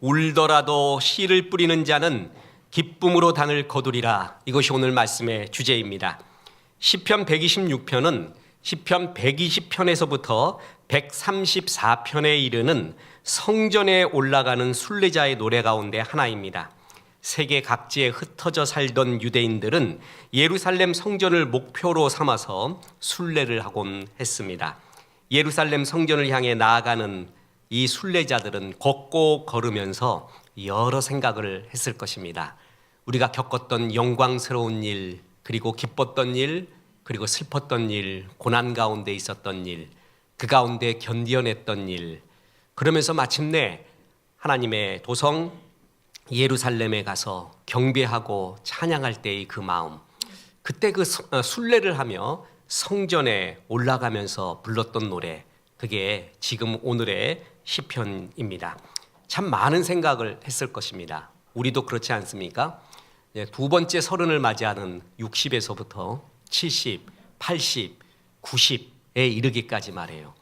울더라도 씨를 뿌리는 자는 기쁨으로 단을 거두리라. 이것이 오늘 말씀의 주제입니다. 시편 126편은 시편 120편에서부터 134편에 이르는 성전에 올라가는 순례자의 노래 가운데 하나입니다. 세계 각지에 흩어져 살던 유대인들은 예루살렘 성전을 목표로 삼아서 순례를 하곤 했습니다. 예루살렘 성전을 향해 나아가는 이 순례자들은 걷고 걸으면서 여러 생각을 했을 것입니다. 우리가 겪었던 영광스러운 일, 그리고 기뻤던 일, 그리고 슬펐던 일, 고난 가운데 있었던 일, 그 가운데 견뎌냈던 일, 그러면서 마침내 하나님의 도성 예루살렘에 가서 경배하고 찬양할 때의 그 마음, 그때 그 순례를 하며 성전에 올라가면서 불렀던 노래, 그게 지금 오늘의 시편입니다. 참 많은 생각을 했을 것입니다. 우리도 그렇지 않습니까? 두 번째 서른을 맞이하는 60에서부터 70, 80, 90에 이르기까지 말해요.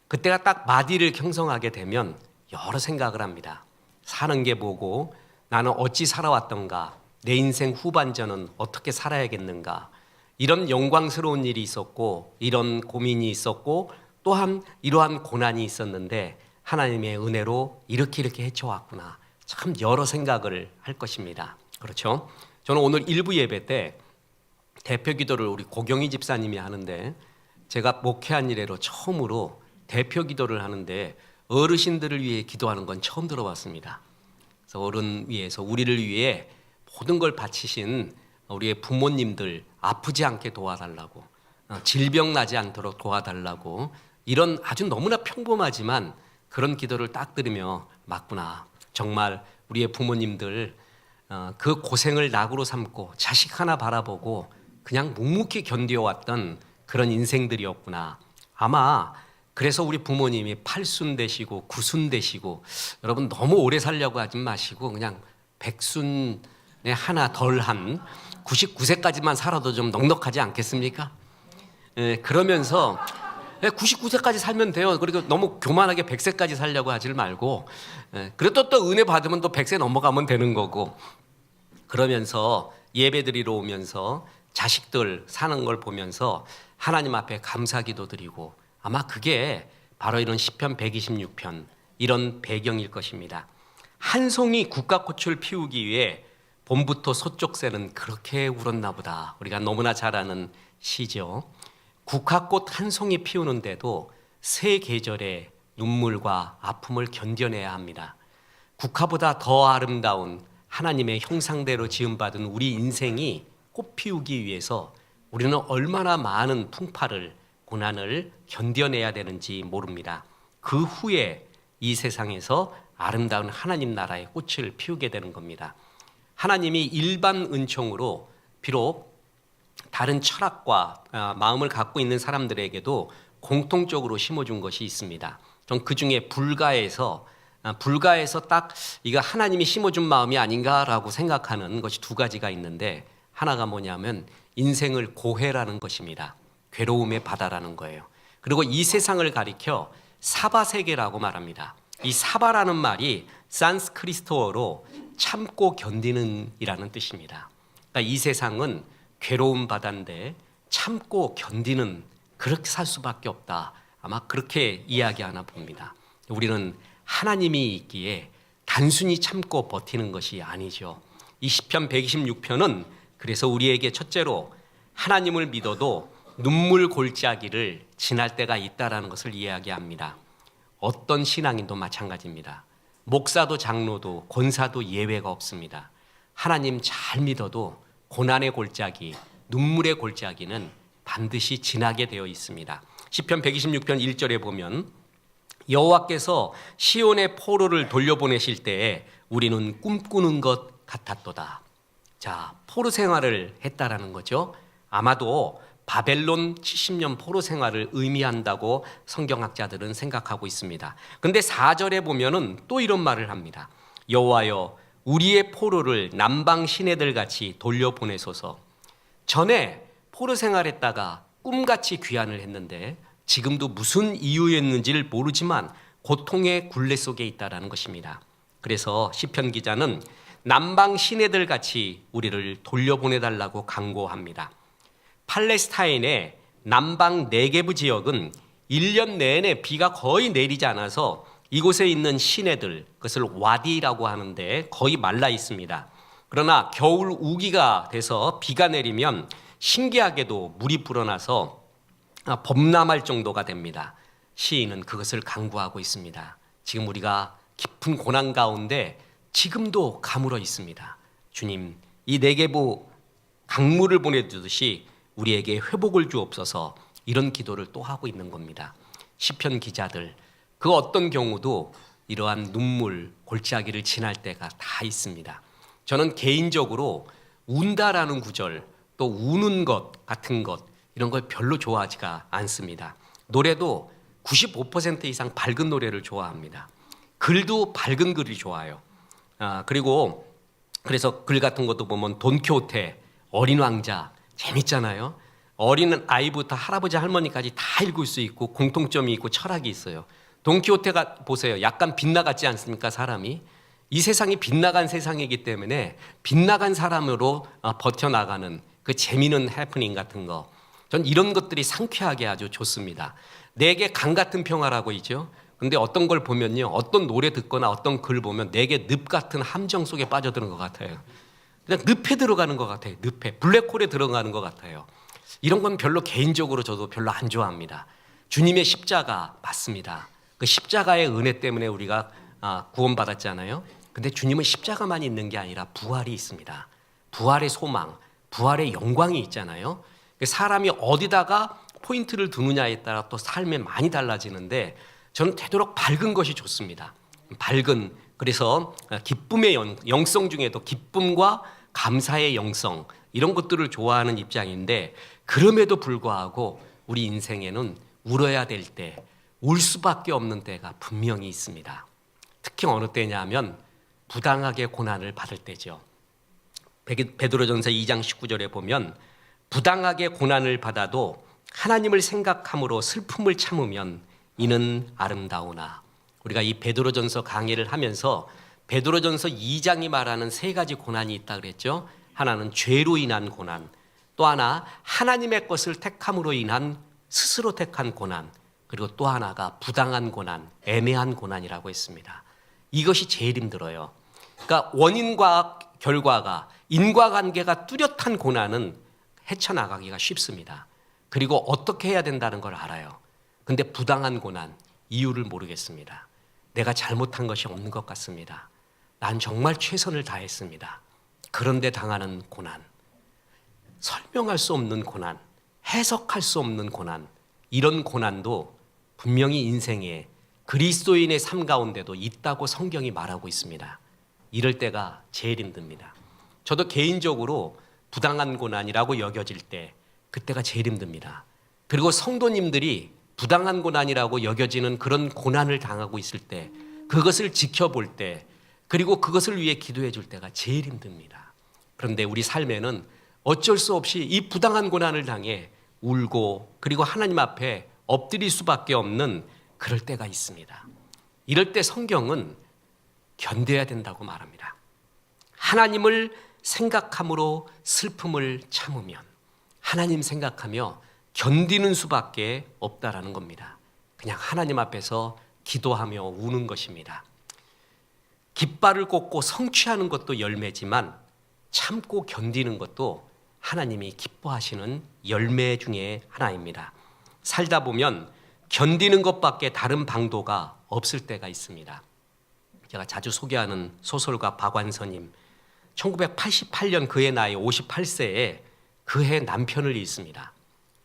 그때가 딱 마디를 형성하게 되면 여러 생각을 합니다. 사는 게 뭐고, 나는 어찌 살아왔던가, 내 인생 후반전은 어떻게 살아야겠는가, 이런 영광스러운 일이 있었고, 이런 고민이 있었고, 또한 이러한 고난이 있었는데 하나님의 은혜로 이렇게 헤쳐왔구나. 참 여러 생각을 할 것입니다. 그렇죠? 저는 오늘 일부 예배 때 대표 기도를 우리 고경희 집사님이 하는데, 제가 목회한 이래로 처음으로 대표 기도를 하는데 어르신들을 위해 기도하는 건 처음 들어봤습니다. 그래서 어른 위해서 우리를 위해 모든 걸 바치신 우리의 부모님들 아프지 않게 도와달라고, 질병 나지 않도록 도와달라고, 이런 아주 너무나 평범하지만 그런 기도를 딱 들으며 맞구나. 정말 우리의 부모님들 그 고생을 낙으로 삼고 자식 하나 바라보고 그냥 묵묵히 견뎌왔던 그런 인생들이었구나. 아마 그래서 우리 부모님이 8순 되시고 9순 되시고, 여러분 너무 오래 살려고 하지 마시고 그냥 100순에 하나 덜한 99세까지만 살아도 좀 넉넉하지 않겠습니까? 그러면서 99세까지 살면 돼요. 그리고 너무 교만하게 100세까지 살려고 하지 말고, 그래도 또 은혜 받으면 또 100세 넘어가면 되는 거고, 그러면서 예배드리러 오면서 자식들 사는 걸 보면서 하나님 앞에 감사기도 드리고, 아마 그게 바로 이런 시편 126편 이런 배경일 것입니다. 한 송이 국화꽃을 피우기 위해 봄부터 소쩍새는 그렇게 울었나 보다. 우리가 너무나 잘 아는 시죠. 국화꽃 한 송이 피우는데도 세 계절의 눈물과 아픔을 견뎌내야 합니다. 국화보다 더 아름다운 하나님의 형상대로 지음받은 우리 인생이 꽃 피우기 위해서 우리는 얼마나 많은 풍파를, 고난을 견뎌내야 되는지 모릅니다. 그 후에 이 세상에서 아름다운 하나님 나라의 꽃을 피우게 되는 겁니다. 하나님이 일반 은총으로 비록 다른 철학과 마음을 갖고 있는 사람들에게도 공통적으로 심어준 것이 있습니다. 전 그중에 불가에서 딱 이거 하나님이 심어준 마음이 아닌가라고 생각하는 것이 두 가지가 있는데, 하나가 뭐냐면 인생을 고해라는 것입니다. 괴로움의 바다라는 거예요. 그리고 이 세상을 가리켜 사바세계라고 말합니다. 이 사바라는 말이 산스크리트어로 참고 견디는 이라는 뜻입니다. 그러니까 이 세상은 괴로운 바다인데 참고 견디는, 그렇게 살 수밖에 없다. 아마 그렇게 이야기하나 봅니다. 우리는 하나님이 있기에 단순히 참고 버티는 것이 아니죠. 이 시편 126편은 그래서 우리에게 첫째로 하나님을 믿어도 눈물 골짜기를 지날 때가 있다라는 것을 이야기합니다. 어떤 신앙인도 마찬가지입니다. 목사도 장로도 권사도 예외가 없습니다. 하나님 잘 믿어도 고난의 골짜기, 눈물의 골짜기는 반드시 지나게 되어 있습니다. 시편 126편 1절에 보면 여호와께서 시온의 포로를 돌려보내실 때에 우리는 꿈꾸는 것 같았도다. 자, 포로 생활을 했다라는 거죠. 아마도 바벨론 70년 포로 생활을 의미한다고 성경학자들은 생각하고 있습니다. 근데 4절에 보면은 또 이런 말을 합니다. 여호와여, 우리의 포로를 남방 시내들 같이 돌려보내소서. 전에 포로 생활했다가 꿈같이 귀환을 했는데 지금도 무슨 이유였는지를 모르지만 고통의 굴레 속에 있다라는 것입니다. 그래서 시편 기자는 남방 시내들 같이 우리를 돌려보내달라고 강구합니다. 팔레스타인의 남방 네게브 지역은 1년 내내 비가 거의 내리지 않아서 이곳에 있는 시내들, 그것을 와디라고 하는데 거의 말라 있습니다. 그러나 겨울 우기가 돼서 비가 내리면 신기하게도 물이 불어나서 범람할 정도가 됩니다. 시인은 그것을 강구하고 있습니다. 지금 우리가 깊은 고난 가운데 지금도 가물어 있습니다. 주님, 이 네게브 강물을 보내주듯이 우리에게 회복을 주옵소서, 이런 기도를 또 하고 있는 겁니다. 시편 기자들, 그 어떤 경우도 이러한 눈물, 골짜기를 지날 때가 다 있습니다. 저는 개인적으로 운다라는 구절, 또 우는 것 같은 것, 이런 걸 별로 좋아하지가 않습니다. 노래도 95% 이상 밝은 노래를 좋아합니다. 글도 밝은 글이 좋아요. 그래서 글 같은 것도 보면 돈키호테, 어린 왕자 재밌잖아요. 어린 아이부터 할아버지 할머니까지 다 읽을 수 있고 공통점이 있고 철학이 있어요. 돈키호테가 보세요. 약간 빗나갔지 않습니까, 사람이? 이 세상이 빗나간 세상이기 때문에 빗나간 사람으로 버텨나가는 그 재미있는 해프닝 같은 거, 전 이런 것들이 상쾌하게 아주 좋습니다. 내게 강 같은 평화라고 있죠. 근데 어떤 걸 보면요, 어떤 노래 듣거나 어떤 글 보면 내게 늪 같은 함정 속에 빠져드는 것 같아요. 그냥 늪에 들어가는 것 같아요. 늪에, 블랙홀에 들어가는 것 같아요. 이런 건 별로 개인적으로 저도 별로 안 좋아합니다. 주님의 십자가 맞습니다. 그 십자가의 은혜 때문에 우리가 구원받았잖아요. 근데 주님은 십자가만 있는 게 아니라 부활이 있습니다. 부활의 소망, 부활의 영광이 있잖아요. 사람이 어디다가 포인트를 두느냐에 따라 또 삶에 많이 달라지는데 저는 되도록 밝은 것이 좋습니다. 밝은, 그래서 기쁨의 영성 중에도 기쁨과 감사의 영성, 이런 것들을 좋아하는 입장인데, 그럼에도 불구하고 우리 인생에는 울어야 될 때, 울 수밖에 없는 때가 분명히 있습니다. 특히 어느 때냐면 부당하게 고난을 받을 때죠. 베드로전서 2장 19절에 보면 부당하게 고난을 받아도 하나님을 생각함으로 슬픔을 참으면 이는 아름다우나. 우리가 이 베드로전서 강의를 하면서 베드로전서 2장이 말하는 세 가지 고난이 있다 그랬죠. 하나는 죄로 인한 고난, 또 하나 하나님의 것을 택함으로 인한 스스로 택한 고난, 그리고 또 하나가 부당한 고난, 애매한 고난이라고 했습니다. 이것이 제일 힘들어요. 그러니까 원인과 결과가, 인과관계가 뚜렷한 고난은 헤쳐나가기가 쉽습니다. 그리고 어떻게 해야 된다는 걸 알아요. 근데 부당한 고난, 이유를 모르겠습니다. 내가 잘못한 것이 없는 것 같습니다. 난 정말 최선을 다했습니다. 그런데 당하는 고난, 설명할 수 없는 고난, 해석할 수 없는 고난, 이런 고난도 분명히 인생에 그리스도인의 삶 가운데도 있다고 성경이 말하고 있습니다. 이럴 때가 제일 힘듭니다. 저도 개인적으로 부당한 고난이라고 여겨질 때 그때가 제일 힘듭니다. 그리고 성도님들이 부당한 고난이라고 여겨지는 그런 고난을 당하고 있을 때, 그것을 지켜볼 때, 그리고 그것을 위해 기도해 줄 때가 제일 힘듭니다. 그런데 우리 삶에는 어쩔 수 없이 이 부당한 고난을 당해 울고 그리고 하나님 앞에 엎드릴 수밖에 없는 그럴 때가 있습니다. 이럴 때 성경은 견뎌야 된다고 말합니다. 하나님을 생각함으로 슬픔을 참으면, 하나님 생각하며 견디는 수밖에 없다라는 겁니다. 그냥 하나님 앞에서 기도하며 우는 것입니다. 깃발을 꽂고 성취하는 것도 열매지만 참고 견디는 것도 하나님이 기뻐하시는 열매 중에 하나입니다. 살다 보면 견디는 것밖에 다른 방도가 없을 때가 있습니다. 제가 자주 소개하는 소설가 박완서님, 1988년 그의 나이 58세에 그해 남편을 잃습니다.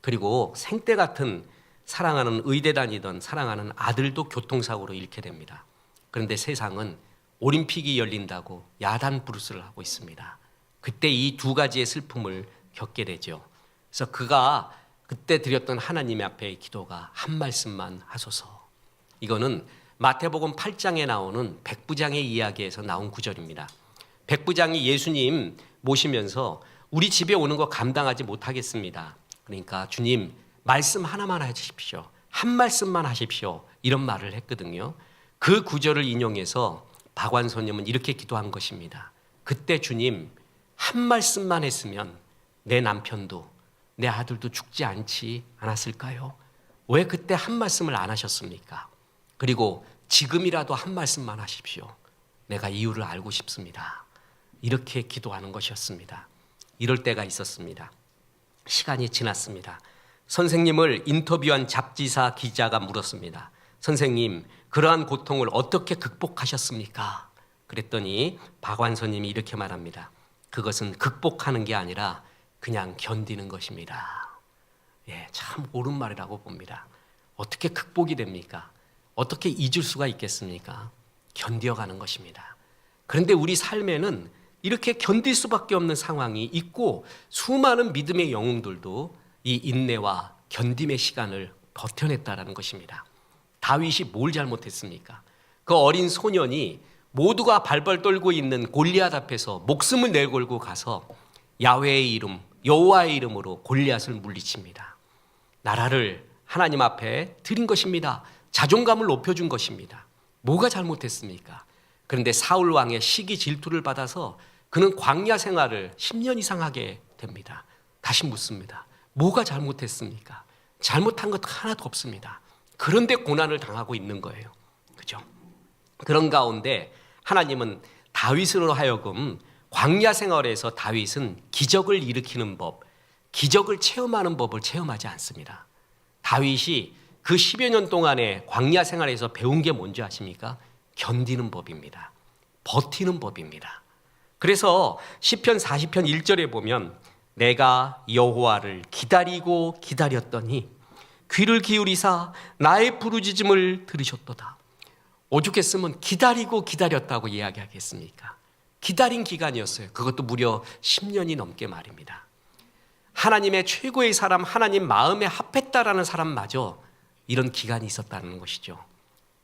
그리고 생때 같은 사랑하는, 의대 다니던 사랑하는 아들도 교통사고로 잃게 됩니다. 그런데 세상은 올림픽이 열린다고 야단 브루스를 하고 있습니다. 그때 이 두 가지의 슬픔을 겪게 되죠. 그래서 그가 그때 드렸던 하나님 앞에 기도가 한 말씀만 하소서. 이거는 마태복음 8장에 나오는 백부장의 이야기에서 나온 구절입니다. 백부장이 예수님 모시면서 우리 집에 오는 거 감당하지 못하겠습니다. 그러니까 주님 말씀 하나만 하십시오. 한 말씀만 하십시오. 이런 말을 했거든요. 그 구절을 인용해서 박완소님은 이렇게 기도한 것입니다. 그때 주님 한 말씀만 했으면 내 남편도 내 아들도 죽지 않지 않았을까요? 왜 그때 한 말씀을 안 하셨습니까? 그리고 지금이라도 한 말씀만 하십시오. 내가 이유를 알고 싶습니다. 이렇게 기도하는 것이었습니다. 이럴 때가 있었습니다. 시간이 지났습니다. 선생님을 인터뷰한 잡지사 기자가 물었습니다. 선생님, 그러한 고통을 어떻게 극복하셨습니까? 그랬더니 박완서님이 이렇게 말합니다. 그것은 극복하는 게 아니라 그냥 견디는 것입니다. 예, 참 옳은 말이라고 봅니다. 어떻게 극복이 됩니까? 어떻게 잊을 수가 있겠습니까? 견뎌가는 것입니다. 그런데 우리 삶에는 이렇게 견딜 수밖에 없는 상황이 있고 수많은 믿음의 영웅들도 이 인내와 견딤의 시간을 버텨냈다라는 것입니다. 다윗이 뭘 잘못했습니까? 그 어린 소년이 모두가 발발 떨고 있는 골리앗 앞에서 목숨을 내걸고 가서 야훼의 이름, 여호와의 이름으로 골리앗을 물리칩니다. 나라를 하나님 앞에 드린 것입니다. 자존감을 높여준 것입니다. 뭐가 잘못했습니까? 그런데 사울 왕의 시기 질투를 받아서 그는 광야 생활을 10년 이상 하게 됩니다. 다시 묻습니다. 뭐가 잘못했습니까? 잘못한 것 하나도 없습니다. 그런데 고난을 당하고 있는 거예요. 그죠? 그런 가운데 하나님은 다윗으로 하여금 광야 생활에서 다윗은 기적을 일으키는 법, 기적을 체험하는 법을 체험하지 않습니다. 다윗이 그 10여 년 동안의 광야 생활에서 배운 게 뭔지 아십니까? 견디는 법입니다. 버티는 법입니다. 그래서 시편 40편 1절에 보면 내가 여호와를 기다리고 기다렸더니 귀를 기울이사 나의 부르짖음을 들으셨도다. 오죽했으면 기다리고 기다렸다고 이야기하겠습니까? 기다린 기간이었어요. 그것도 무려 10년이 넘게 말입니다. 하나님의 최고의 사람, 하나님 마음에 합했다라는 사람마저 이런 기간이 있었다는 것이죠.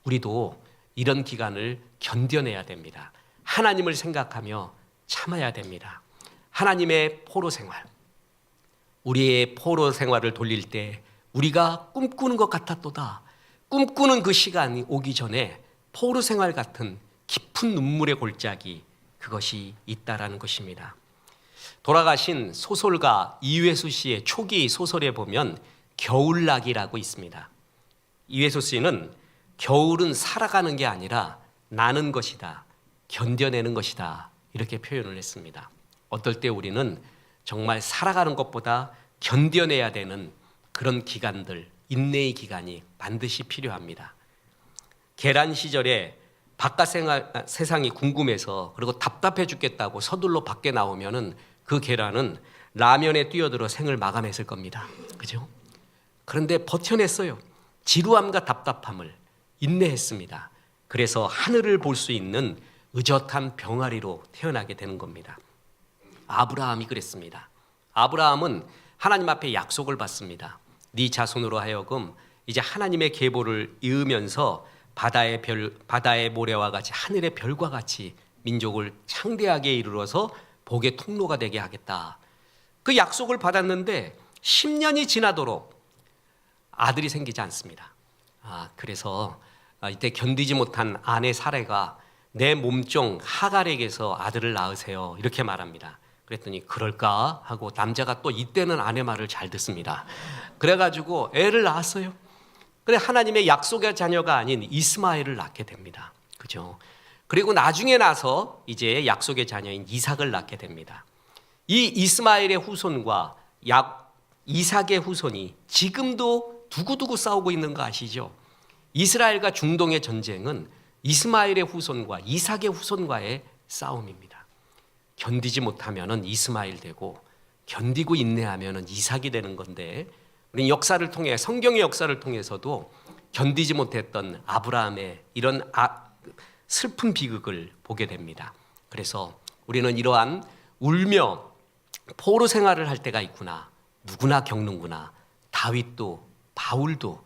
우리도 이런 기간을 견뎌내야 됩니다. 하나님을 생각하며 참아야 됩니다. 하나님의 포로 생활, 우리의 포로 생활을 돌릴 때 우리가 꿈꾸는 것 같았도다. 꿈꾸는 그 시간이 오기 전에 포로 생활 같은 깊은 눈물의 골짜기, 그것이 있다라는 것입니다. 돌아가신 소설가 이회수 씨의 초기 소설에 보면 겨울나기라고 있습니다. 이회수 씨는 겨울은 살아가는 게 아니라 나는 것이다, 견뎌내는 것이다, 이렇게 표현을 했습니다. 어떨 때 우리는 정말 살아가는 것보다 견뎌내야 되는 그런 기간들, 인내의 기간이 반드시 필요합니다. 계란 시절에 바깥 세상이 궁금해서 그리고 답답해 죽겠다고 서둘러 밖에 나오면은 그 계란은 라면에 뛰어들어 생을 마감했을 겁니다. 그죠? 그런데 버텨냈어요. 지루함과 답답함을 인내했습니다. 그래서 하늘을 볼 수 있는 의젓한 병아리로 태어나게 되는 겁니다. 아브라함이 그랬습니다. 아브라함은 하나님 앞에 약속을 받습니다. 네 자손으로 하여금 이제 하나님의 계보를 이으면서 바다의 모래와 같이 하늘의 별과 같이 민족을 창대하게 이루어서 복의 통로가 되게 하겠다. 그 약속을 받았는데 10년이 지나도록 아들이 생기지 않습니다. 그래서 이때 견디지 못한 아내 사레가 내 몸종 하갈에게서 아들을 낳으세요, 이렇게 말합니다. 그랬더니 그럴까 하고 남자가 또 이때는 아내 말을 잘 듣습니다. 그래가지고 애를 낳았어요. 그래 하나님의 약속의 자녀가 아닌 이스마엘을 낳게 됩니다. 그죠? 그리고 나중에 나서 이제 약속의 자녀인 이삭을 낳게 됩니다. 이 이스마엘의 후손과 이삭의 후손이 지금도 두고두고 싸우고 있는 거 아시죠? 이스라엘과 중동의 전쟁은 이스마엘의 후손과 이삭의 후손과의 싸움입니다. 견디지 못하면은 이스마엘 되고 견디고 인내하면은 이삭이 되는 건데, 우리 역사를 통해 성경의 역사를 통해서도 견디지 못했던 아브라함의 이런 슬픈 비극을 보게 됩니다. 그래서 우리는 이러한 울며 포로 생활을 할 때가 있구나. 누구나 겪는구나. 다윗도 바울도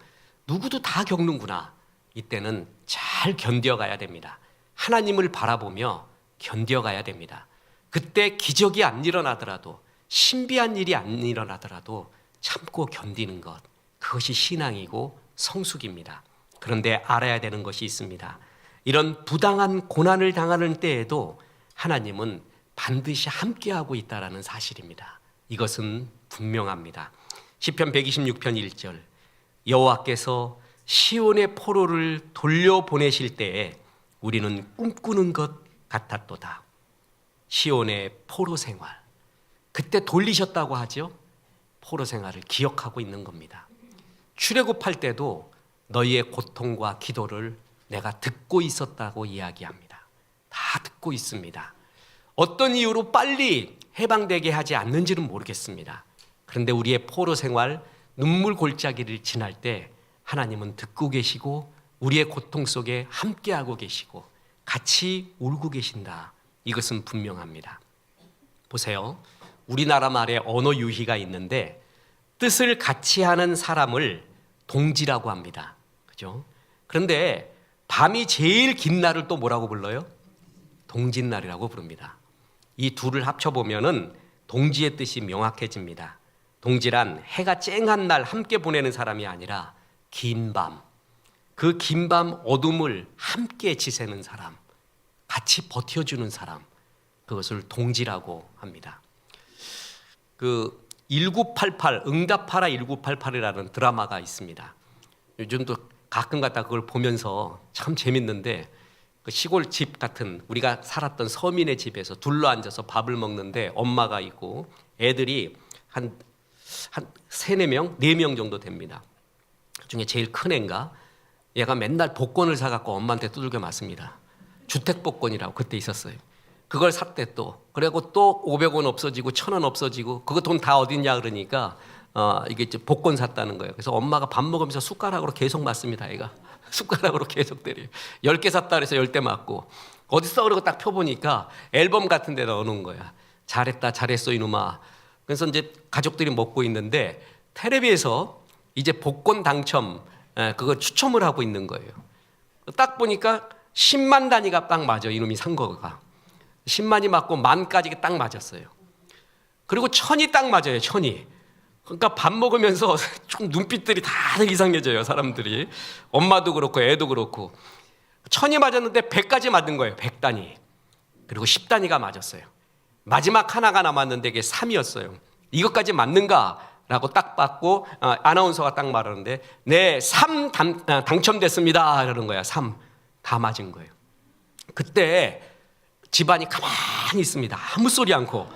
누구도 다 겪는구나. 이때는 잘 견뎌가야 됩니다. 하나님을 바라보며 견뎌가야 됩니다. 그때 기적이 안 일어나더라도, 신비한 일이 안 일어나더라도 참고 견디는 것, 그것이 신앙이고 성숙입니다. 그런데 알아야 되는 것이 있습니다. 이런 부당한 고난을 당하는 때에도 하나님은 반드시 함께하고 있다는 사실입니다. 이것은 분명합니다. 시편 126편 1절, 여호와께서 시온의 포로를 돌려보내실 때에 우리는 꿈꾸는 것 같았도다. 시온의 포로 생활, 그때 돌리셨다고 하죠. 포로 생활을 기억하고 있는 겁니다. 출애굽할 때도 너희의 고통과 기도를 내가 듣고 있었다고 이야기합니다. 다 듣고 있습니다. 어떤 이유로 빨리 해방되게 하지 않는지는 모르겠습니다. 그런데 우리의 포로 생활, 눈물 골짜기를 지날 때 하나님은 듣고 계시고 우리의 고통 속에 함께하고 계시고 같이 울고 계신다. 이것은 분명합니다. 보세요. 우리나라 말에 언어 유희가 있는데 뜻을 같이 하는 사람을 동지라고 합니다. 그죠? 그런데 밤이 제일 긴 날을 또 뭐라고 불러요? 동짓날이라고 부릅니다. 이 둘을 합쳐보면은 동지의 뜻이 명확해집니다. 동지란 해가 쨍한 날 함께 보내는 사람이 아니라 긴 밤, 그 긴 밤 어둠을 함께 지새는 사람, 같이 버텨주는 사람, 그것을 동지라고 합니다. 그 1988 응답하라 1988이라는 드라마가 있습니다. 요즘도 가끔 가다 그걸 보면서 참 재밌는데, 그 시골 집 같은 우리가 살았던 서민의 집에서 둘러앉아서 밥을 먹는데 엄마가 있고 애들이 한 3, 4명, 4명 정도 됩니다. 그중에 제일 큰 애인가 얘가 맨날 복권을 사갖고 엄마한테 두들겨 맞습니다. 주택복권이라고 그때 있었어요. 그걸 샀대 또. 그리고 또 500원 없어지고 1000원 없어지고 그거 돈 다 어딨냐 그러니까 이게 이제 복권 샀다는 거예요. 그래서 엄마가 밥 먹으면서 숟가락으로 계속 맞습니다. 애가 숟가락으로 계속 때려요. 10개 샀다 그래서 10대 맞고. 어딨어? 그러고 딱 펴보니까 앨범 같은 데 넣어놓은 거야. 잘했다 잘했어 이놈아. 그래서 이제 가족들이 먹고 있는데 텔레비에서 이제 복권 당첨 그거 추첨을 하고 있는 거예요. 딱 보니까 10만 단위가 딱 맞아. 이놈이 산 거가 10만이 맞고 만까지 딱 맞았어요. 그리고 1000이 딱 맞아요. 1000이. 그러니까 밥 먹으면서 좀 눈빛들이 다들 이상해져요. 사람들이. 엄마도 그렇고 애도 그렇고. 1000이 맞았는데 100까지 맞은 거예요. 100단위. 그리고 10단위가 맞았어요. 마지막 하나가 남았는데 이게 3이었어요. 이것까지 맞는가? 라고 딱 받고 아나운서가 딱 말하는데 네, 3 당첨됐습니다. 이러는 거야. 3. 다 맞은 거예요. 그때 집안이 가만히 있습니다. 아무 소리 않고.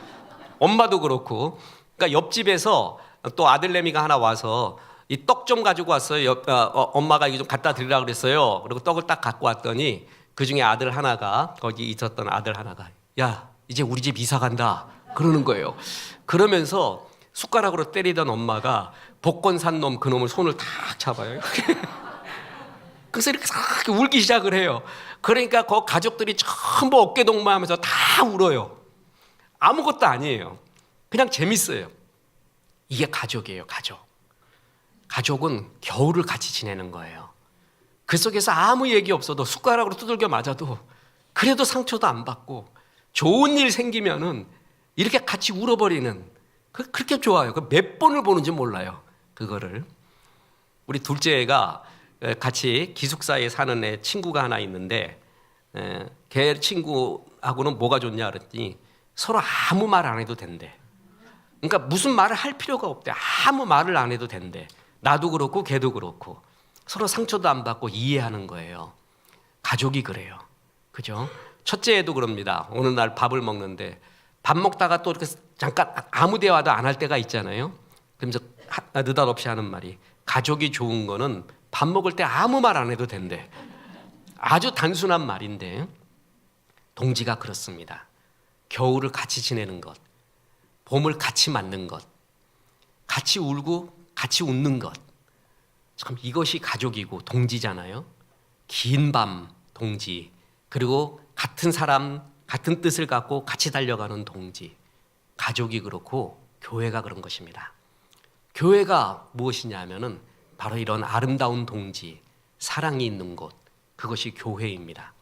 엄마도 그렇고. 그러니까 옆집에서 또 아들내미가 하나 와서 이 떡 좀 가지고 왔어요. 엄마가 이거 좀 갖다 드리라고 그랬어요. 그리고 떡을 딱 갖고 왔더니 그중에 아들 하나가, 거기 있었던 아들 하나가, 야 이제 우리 집 이사 간다 그러는 거예요. 그러면서 숟가락으로 때리던 엄마가 복권 산 놈, 그 놈을 손을 탁 잡아요. 그래서 이렇게 싹 울기 시작을 해요. 그러니까 그 가족들이 전부 어깨동무하면서 다 울어요. 아무것도 아니에요. 그냥 재밌어요. 이게 가족이에요. 가족. 가족은 겨울을 같이 지내는 거예요. 그 속에서 아무 얘기 없어도 숟가락으로 두들겨 맞아도 그래도 상처도 안 받고 좋은 일 생기면은 이렇게 같이 울어버리는, 그렇게 좋아요. 몇 번을 보는지 몰라요. 그거를. 우리 둘째 애가 같이 기숙사에 사는 애 친구가 하나 있는데 걔 친구하고는 뭐가 좋냐 그랬더니 서로 아무 말 안 해도 된대. 그러니까 무슨 말을 할 필요가 없대. 아무 말을 안 해도 된대. 나도 그렇고 걔도 그렇고 서로 상처도 안 받고 이해하는 거예요. 가족이 그래요. 그죠? 첫째 애도 그럽니다. 어느 날 밥을 먹는데 밥 먹다가 또 이렇게 잠깐 아무 대화도 안 할 때가 있잖아요. 그러면서 느닷없이 하는 말이, 가족이 좋은 거는 밥 먹을 때 아무 말 안 해도 된대. 아주 단순한 말인데 동지가 그렇습니다. 겨울을 같이 지내는 것, 봄을 같이 맞는 것, 같이 울고 같이 웃는 것, 참 이것이 가족이고 동지잖아요. 긴 밤 동지, 그리고 같은 사람 같은 뜻을 갖고 같이 달려가는 동지. 가족이 그렇고 교회가 그런 것입니다. 교회가 무엇이냐 하면은 바로 이런 아름다운 동지, 사랑이 있는 곳, 그것이 교회입니다.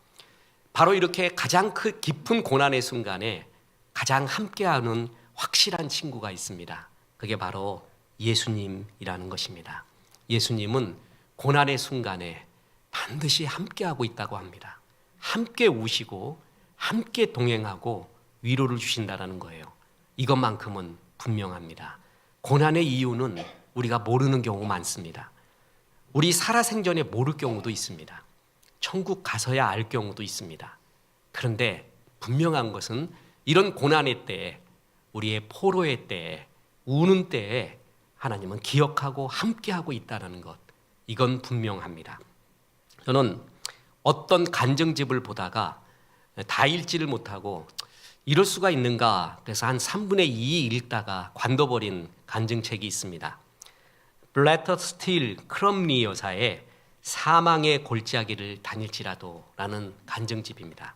바로 이렇게 가장 깊은 고난의 순간에 가장 함께하는 확실한 친구가 있습니다. 그게 바로 예수님이라는 것입니다. 예수님은 고난의 순간에 반드시 함께하고 있다고 합니다. 함께 우시고 함께 동행하고 위로를 주신다라는 거예요. 이것만큼은 분명합니다. 고난의 이유는 우리가 모르는 경우가 많습니다. 우리 살아생전에 모를 경우도 있습니다. 천국 가서야 알 경우도 있습니다. 그런데 분명한 것은 이런 고난의 때에, 우리의 포로의 때에, 우는 때에 하나님은 기억하고 함께하고 있다는 것, 이건 분명합니다. 저는 어떤 간증집을 보다가 다 읽지를 못하고 이럴 수가 있는가, 그래서 한 3분의 2 읽다가 관둬버린 간증책이 있습니다. 블래터 스틸 크럼리 여사의 사망의 골짜기를 다닐지라도 라는 간증집입니다.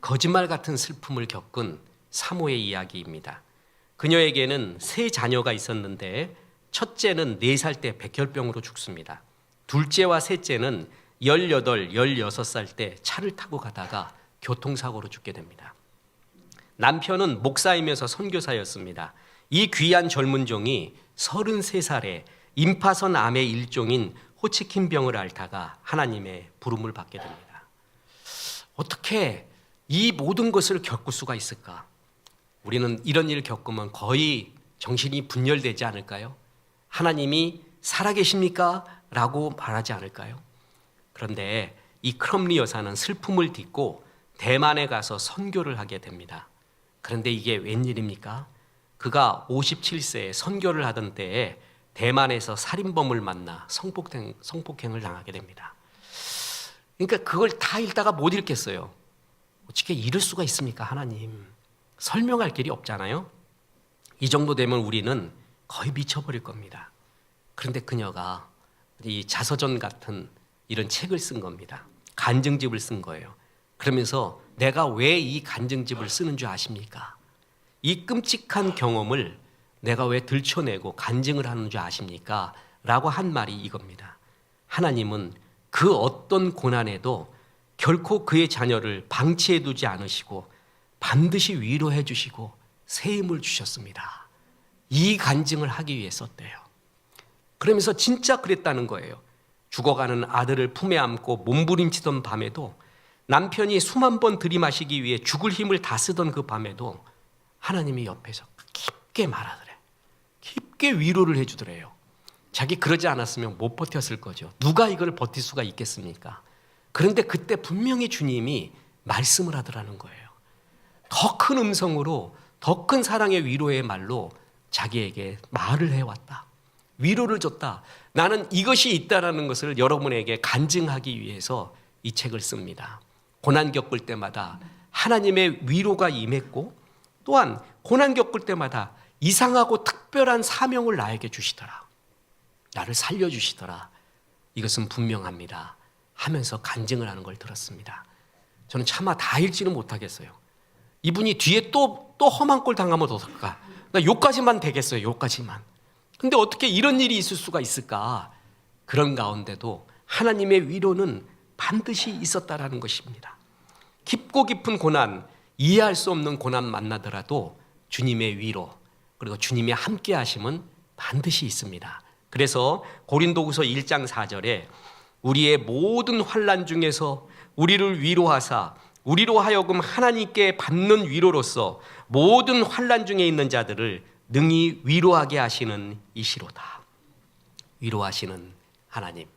거짓말 같은 슬픔을 겪은 사모의 이야기입니다. 그녀에게는 3 자녀가 있었는데 첫째는 4살 때 백혈병으로 죽습니다. 둘째와 셋째는 18, 16살 때 차를 타고 가다가 교통사고로 죽게 됩니다. 남편은 목사이면서 선교사였습니다. 이 귀한 젊은 종이 33살에 임파선 암의 일종인 호치킨병을 앓다가 하나님의 부름을 받게 됩니다. 어떻게 이 모든 것을 겪을 수가 있을까? 우리는 이런 일을 겪으면 거의 정신이 분열되지 않을까요? 하나님이 살아계십니까? 라고 말하지 않을까요? 그런데 이 크럼리 여사는 슬픔을 딛고 대만에 가서 선교를 하게 됩니다. 그런데 이게 웬일입니까? 그가 57세에 선교를 하던 때에 대만에서 살인범을 만나 성폭행을 당하게 됩니다. 그러니까 그걸 다 읽다가 못 읽겠어요. 어떻게 이럴 수가 있습니까, 하나님? 설명할 길이 없잖아요. 이 정도 되면 우리는 거의 미쳐버릴 겁니다. 그런데 그녀가 이 자서전 같은 이런 책을 쓴 겁니다. 간증집을 쓴 거예요. 그러면서 내가 왜 이 간증집을 쓰는 줄 아십니까? 이 끔찍한 경험을 내가 왜 들춰내고 간증을 하는 줄 아십니까? 라고 한 말이 이겁니다. 하나님은 그 어떤 고난에도 결코 그의 자녀를 방치해 두지 않으시고 반드시 위로해 주시고 새 힘을 주셨습니다. 이 간증을 하기 위해 썼대요. 그러면서 진짜 그랬다는 거예요. 죽어가는 아들을 품에 안고 몸부림치던 밤에도, 남편이 숨 한 번 들이마시기 위해 죽을 힘을 다 쓰던 그 밤에도 하나님이 옆에서 깊게 말하더래. 깊게 위로를 해주더래요. 자기 그러지 않았으면 못 버텼을 거죠. 누가 이걸 버틸 수가 있겠습니까? 그런데 그때 분명히 주님이 말씀을 하더라는 거예요. 더 큰 음성으로, 더 큰 사랑의 위로의 말로 자기에게 말을 해왔다. 위로를 줬다. 나는 이것이 있다라는 것을 여러분에게 간증하기 위해서 이 책을 씁니다. 고난 겪을 때마다 하나님의 위로가 임했고, 또한 고난 겪을 때마다 이상하고 특별한 사명을 나에게 주시더라. 나를 살려주시더라. 이것은 분명합니다. 하면서 간증을 하는 걸 들었습니다. 저는 차마 다 읽지는 못하겠어요. 이분이 뒤에 또 험한 꼴 당하면 어떨까? 나 요까지만 되겠어요. 요까지만. 근데 어떻게 이런 일이 있을 수가 있을까? 그런 가운데도 하나님의 위로는 반드시 있었다라는 것입니다. 깊고 깊은 고난, 이해할 수 없는 고난 만나더라도 주님의 위로, 그리고 주님의 함께 하심은 반드시 있습니다. 그래서 고린도후서 1장 4절에 우리의 모든 환난 중에서 우리를 위로하사 우리로 하여금 하나님께 받는 위로로서 모든 환난 중에 있는 자들을 능히 위로하게 하시는 이시로다. 위로하시는 하나님.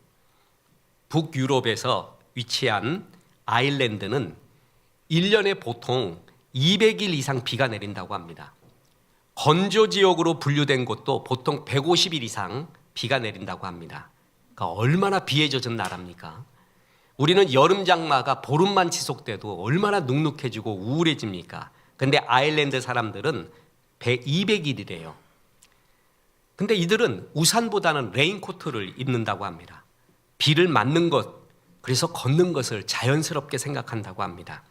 북유럽에서 위치한 아일랜드는 1년에 보통 200일 이상 비가 내린다고 합니다. 건조 지역으로 분류된 곳도 보통 150일 이상 비가 내린다고 합니다. 그러니까 얼마나 비에 젖은 나라입니까? 우리는 여름 장마가 보름만 지속돼도 얼마나 눅눅해지고 우울해집니까? 근데 아일랜드 사람들은 200일이래요. 근데 이들은 우산보다는 레인코트를 입는다고 합니다. 비를 맞는 것, 그래서 걷는 것을 자연스럽게 생각한다고 합니다.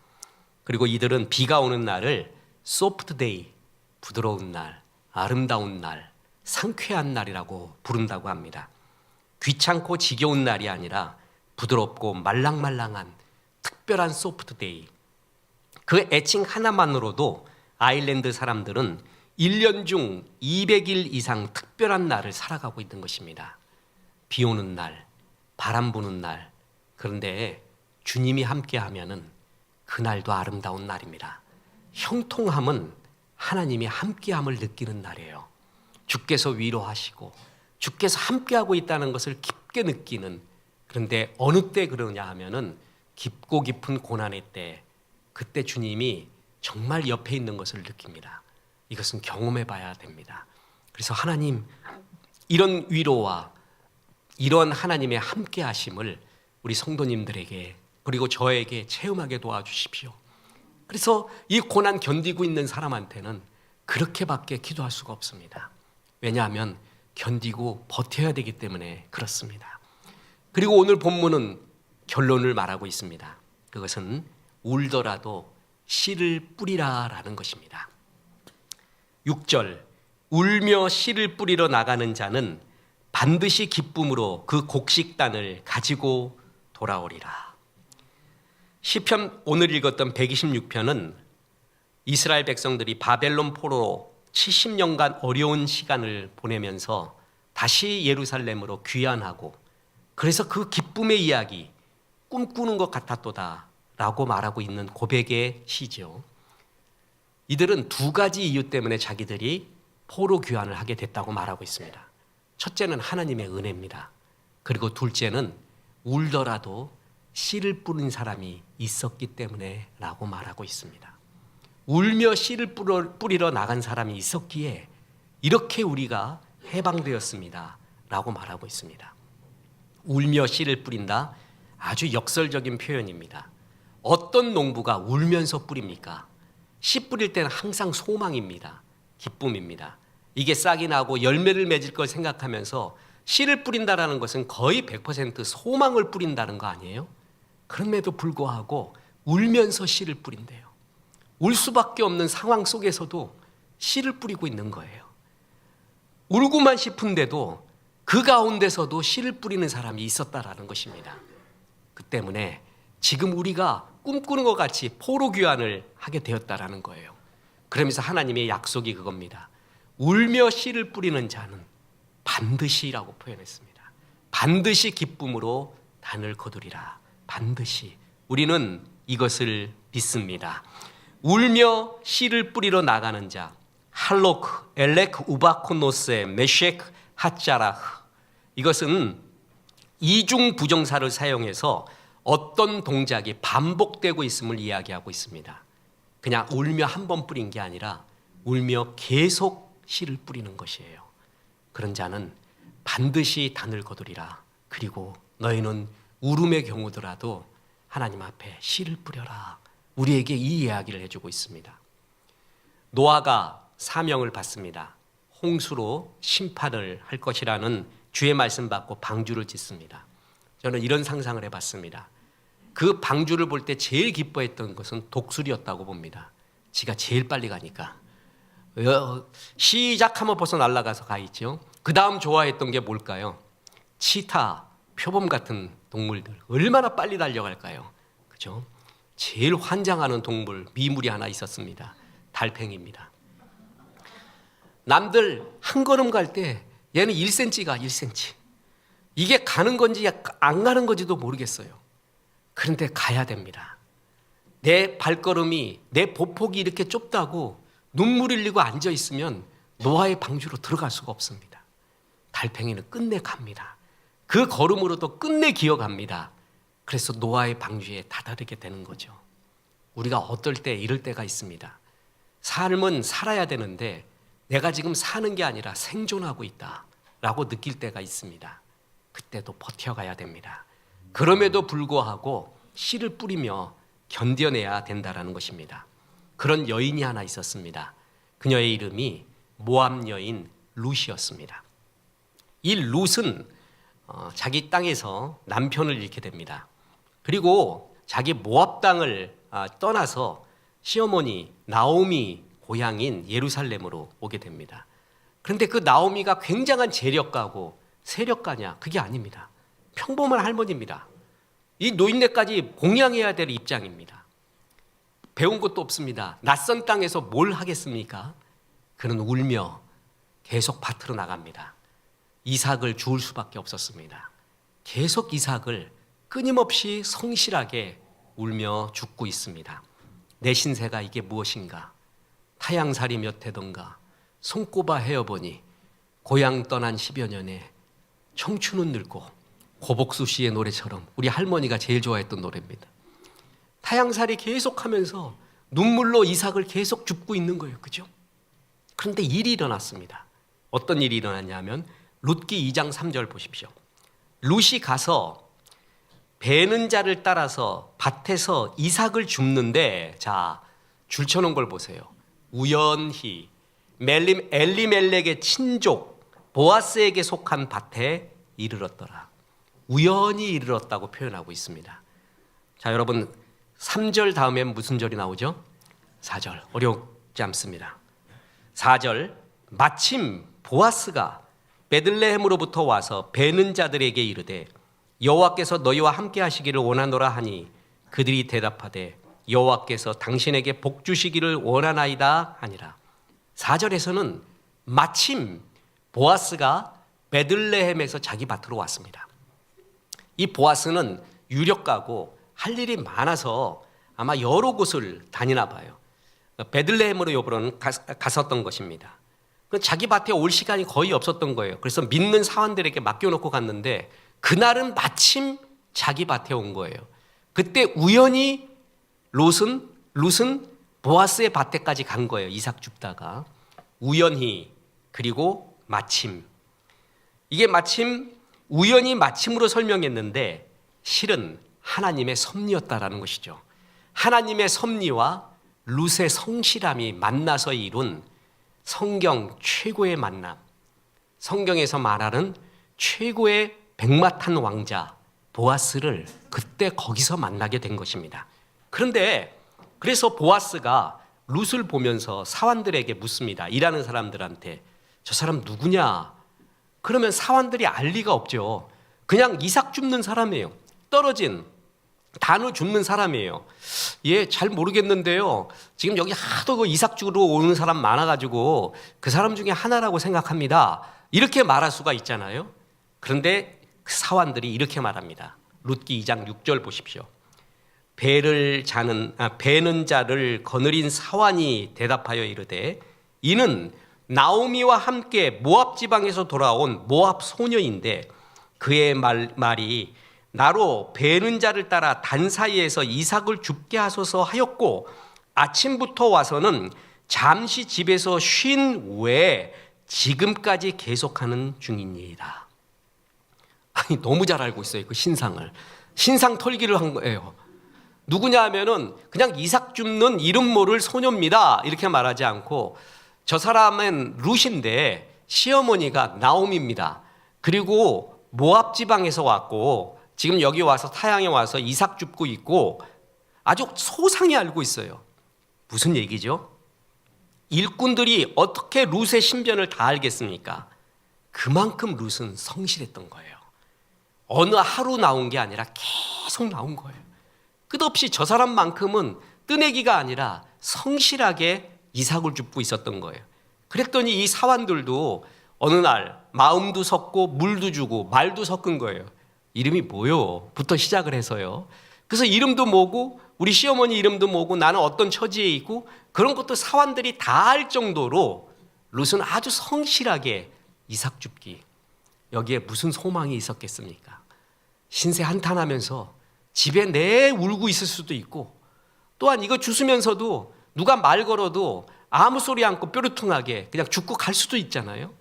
그리고 이들은 비가 오는 날을 소프트 데이, 부드러운 날, 아름다운 날, 상쾌한 날이라고 부른다고 합니다. 귀찮고 지겨운 날이 아니라 부드럽고 말랑말랑한 특별한 소프트 데이. 그 애칭 하나만으로도 아일랜드 사람들은 1년 중 200일 이상 특별한 날을 살아가고 있는 것입니다. 비 오는 날, 바람 부는 날. 그런데 주님이 함께하면은 그날도 아름다운 날입니다. 형통함은 하나님이 함께함을 느끼는 날이에요. 주께서 위로하시고 주께서 함께하고 있다는 것을 깊게 느끼는, 그런데 어느 때 그러냐 하면은 깊고 깊은 고난의 때, 그때 주님이 정말 옆에 있는 것을 느낍니다. 이것은 경험해 봐야 됩니다. 그래서 하나님, 이런 위로와 이런 하나님의 함께 하심을 우리 성도님들에게 그리고 저에게 체험하게 도와주십시오. 그래서 이 고난 견디고 있는 사람한테는 그렇게밖에 기도할 수가 없습니다. 왜냐하면 견디고 버텨야 되기 때문에 그렇습니다. 그리고 오늘 본문은 결론을 말하고 있습니다. 그것은 울더라도 씨를 뿌리라라는 것입니다. 6절, 울며 씨를 뿌리러 나가는 자는 반드시 기쁨으로 그 곡식단을 가지고 돌아오리라. 시편, 오늘 읽었던 126편은 이스라엘 백성들이 바벨론 포로로 70년간 어려운 시간을 보내면서 다시 예루살렘으로 귀환하고, 그래서 그 기쁨의 이야기, 꿈꾸는 것 같았도다 라고 말하고 있는 고백의 시죠. 이들은 두 가지 이유 때문에 자기들이 포로 귀환을 하게 됐다고 말하고 있습니다. 첫째는 하나님의 은혜입니다. 그리고 둘째는 울더라도 씨를 뿌린 사람이 있었기 때문에 라고 말하고 있습니다. 울며 씨를 뿌리러 나간 사람이 있었기에 이렇게 우리가 해방되었습니다 라고 말하고 있습니다. 울며 씨를 뿌린다, 아주 역설적인 표현입니다. 어떤 농부가 울면서 뿌립니까? 씨 뿌릴 때는 항상 소망입니다. 기쁨입니다. 이게 싹이 나고 열매를 맺을 걸 생각하면서 씨를 뿌린다라는 것은 거의 100% 소망을 뿌린다는 거 아니에요? 그럼에도 불구하고 울면서 씨를 뿌린대요. 울 수밖에 없는 상황 속에서도 씨를 뿌리고 있는 거예요. 울고만 싶은데도 그 가운데서도 씨를 뿌리는 사람이 있었다라는 것입니다. 그 때문에 지금 우리가 꿈꾸는 것 같이 포로 귀환을 하게 되었다라는 거예요. 그러면서 하나님의 약속이 그겁니다. 울며 씨를 뿌리는 자는 반드시라고 표현했습니다. 반드시 기쁨으로 단을 거두리라. 반드시. 우리는 이것을 믿습니다. 울며 씨를 뿌리러 나가는 자, 할로크, 엘렉, 우바코노스의 메셰크, 핫자라흐. 이것은 이중 부정사를 사용해서 어떤 동작이 반복되고 있음을 이야기하고 있습니다. 그냥 울며 한 번 뿌린 게 아니라 울며 계속 씨를 뿌리는 것이에요. 그런 자는 반드시 단을 거두리라. 그리고 너희는 울음의 경우더라도 하나님 앞에 씨를 뿌려라. 우리에게 이 이야기를 해주고 있습니다. 노아가 사명을 받습니다. 홍수로 심판을 할 것이라는 주의 말씀 받고 방주를 짓습니다. 저는 이런 상상을 해봤습니다. 그 방주를 볼 때 제일 기뻐했던 것은 독수리였다고 봅니다. 지가 제일 빨리 가니까. 시작하면 벌써 날아가서 가 있죠. 그 다음 좋아했던 게 뭘까요? 치타, 표범 같은 동물들 얼마나 빨리 달려갈까요? 그죠? 제일 환장하는 동물, 미물이 하나 있었습니다. 달팽이입니다. 남들 한 걸음 갈 때 얘는 1cm 가 1cm. 이게 가는 건지 안 가는 건지도 모르겠어요. 그런데 가야 됩니다. 내 발걸음이, 내 보폭이 이렇게 좁다고 눈물 흘리고 앉아 있으면 노아의 방주로 들어갈 수가 없습니다. 달팽이는 끝내 갑니다. 그 걸음으로도 끝내 기어갑니다. 그래서 노아의 방주에 다다르게 되는 거죠. 우리가 어떨 때 이럴 때가 있습니다. 삶은 살아야 되는데 내가 지금 사는 게 아니라 생존하고 있다라고 느낄 때가 있습니다. 그때도 버텨가야 됩니다. 그럼에도 불구하고 씨를 뿌리며 견뎌내야 된다는 것입니다. 그런 여인이 하나 있었습니다. 그녀의 이름이 모압 여인 룻이었습니다. 이 룻은 자기 땅에서 남편을 잃게 됩니다. 그리고 자기 모압 땅을 떠나서 시어머니 나오미 고향인 예루살렘으로 오게 됩니다. 그런데 그 나오미가 굉장한 재력가고 세력가냐? 그게 아닙니다. 평범한 할머니입니다. 이 노인네까지 공양해야 될 입장입니다. 배운 것도 없습니다. 낯선 땅에서 뭘 하겠습니까? 그는 울며 계속 밭으로 나갑니다. 이삭을 주울 수밖에 없었습니다. 계속 이삭을 끊임없이 성실하게 울며 죽고 있습니다. 내 신세가 이게 무엇인가? 타양살이 몇 해던가 손꼽아 헤어보니 고향 떠난 10여 년에 청춘은 늙고, 고복수 씨의 노래처럼 우리 할머니가 제일 좋아했던 노래입니다. 타양살이 계속하면서 눈물로 이삭을 계속 줍고 있는 거예요. 그죠? 그런데 일이 일어났습니다. 어떤 일이 일어났냐면 룻기 2장 3절 보십시오. 룻이 가서 베는 자를 따라서 밭에서 이삭을 줍는데, 자, 줄 쳐놓은 걸 보세요. 우연히 엘리멜렉의 친족 보아스에게 속한 밭에 이르렀더라. 우연히 이르렀다고 표현하고 있습니다. 자, 여러분 3절 다음에 무슨 절이 나오죠? 4절. 어렵지 않습니다. 4절. 마침 보아스가 베들레헴으로부터 와서 베는 자들에게 이르되 여호와께서 너희와 함께 하시기를 원하노라 하니 그들이 대답하되 여호와께서 당신에게 복 주시기를 원하나이다 하니라. 4절에서는 마침 보아스가 베들레헴에서 자기 밭으로 왔습니다. 이 보아스는 유력가고 할 일이 많아서 아마 여러 곳을 다니나 봐요. 베들레헴으로 요번은 갔었던 것입니다. 자기 밭에 올 시간이 거의 없었던 거예요. 그래서 믿는 사원들에게 맡겨놓고 갔는데 그날은 마침 자기 밭에 온 거예요. 그때 우연히 룻은 보아스의 밭에까지 간 거예요. 이삭 줍다가 우연히, 그리고 마침. 이게 마침, 우연히 마침으로 설명했는데 실은 하나님의 섭리였다라는 것이죠. 하나님의 섭리와 룻의 성실함이 만나서 이룬 성경 최고의 만남, 성경에서 말하는 최고의 백마탄 왕자 보아스를 그때 거기서 만나게 된 것입니다. 그런데 그래서 보아스가 룻을 보면서 사환들에게 묻습니다. 일하는 사람들한테 저 사람 누구냐? 그러면 사환들이 알 리가 없죠. 그냥 이삭 줍는 사람이에요. 떨어진 단을 줍는 사람이에요. 예, 잘 모르겠는데요. 지금 여기 하도 그 이삭 주러 오는 사람 많아가지고 그 사람 중에 하나라고 생각합니다. 이렇게 말할 수가 있잖아요. 그런데 그 사환들이 이렇게 말합니다. 룻기 2장 6절 보십시오. 베는 자를 거느린 사환이 대답하여 이르되 이는 나오미와 함께 모압 지방에서 돌아온 모압 소녀인데 그의 말이 나로 베는 자를 따라 단 사이에서 이삭을 줍게 하소서 하였고 아침부터 와서는 잠시 집에서 쉰 후에 지금까지 계속하는 중이니이다. 아니, 너무 잘 알고 있어요. 그 신상 털기를 한 거예요. 누구냐 하면은 그냥 이삭 줍는 이름 모를 소녀입니다 이렇게 말하지 않고 저 사람은 룻인데 시어머니가 나옴입니다. 그리고 모압 지방에서 왔고 지금 여기 와서 타양에 와서 이삭 줍고 있고 아주 소상히 알고 있어요. 무슨 얘기죠? 일꾼들이 어떻게 룻의 신변을 다 알겠습니까? 그만큼 룻은 성실했던 거예요. 어느 하루 나온 게 아니라 계속 나온 거예요. 끝없이 저 사람만큼은 뜨내기가 아니라 성실하게 이삭을 줍고 있었던 거예요. 그랬더니 이 사환들도 어느 날 마음도 섞고 물도 주고 말도 섞은 거예요. 이름이 뭐요? 부터 시작을 해서요. 그래서 이름도 뭐고 우리 시어머니 이름도 뭐고 나는 어떤 처지에 있고 그런 것도 사환들이 다 알 정도로 룻은 아주 성실하게 이삭 줍기. 여기에 무슨 소망이 있었겠습니까? 신세 한탄하면서 집에 내 울고 있을 수도 있고 또한 이거 주스면서도 누가 말 걸어도 아무 소리 않고 뾰루퉁하게 그냥 죽고 갈 수도 있잖아요.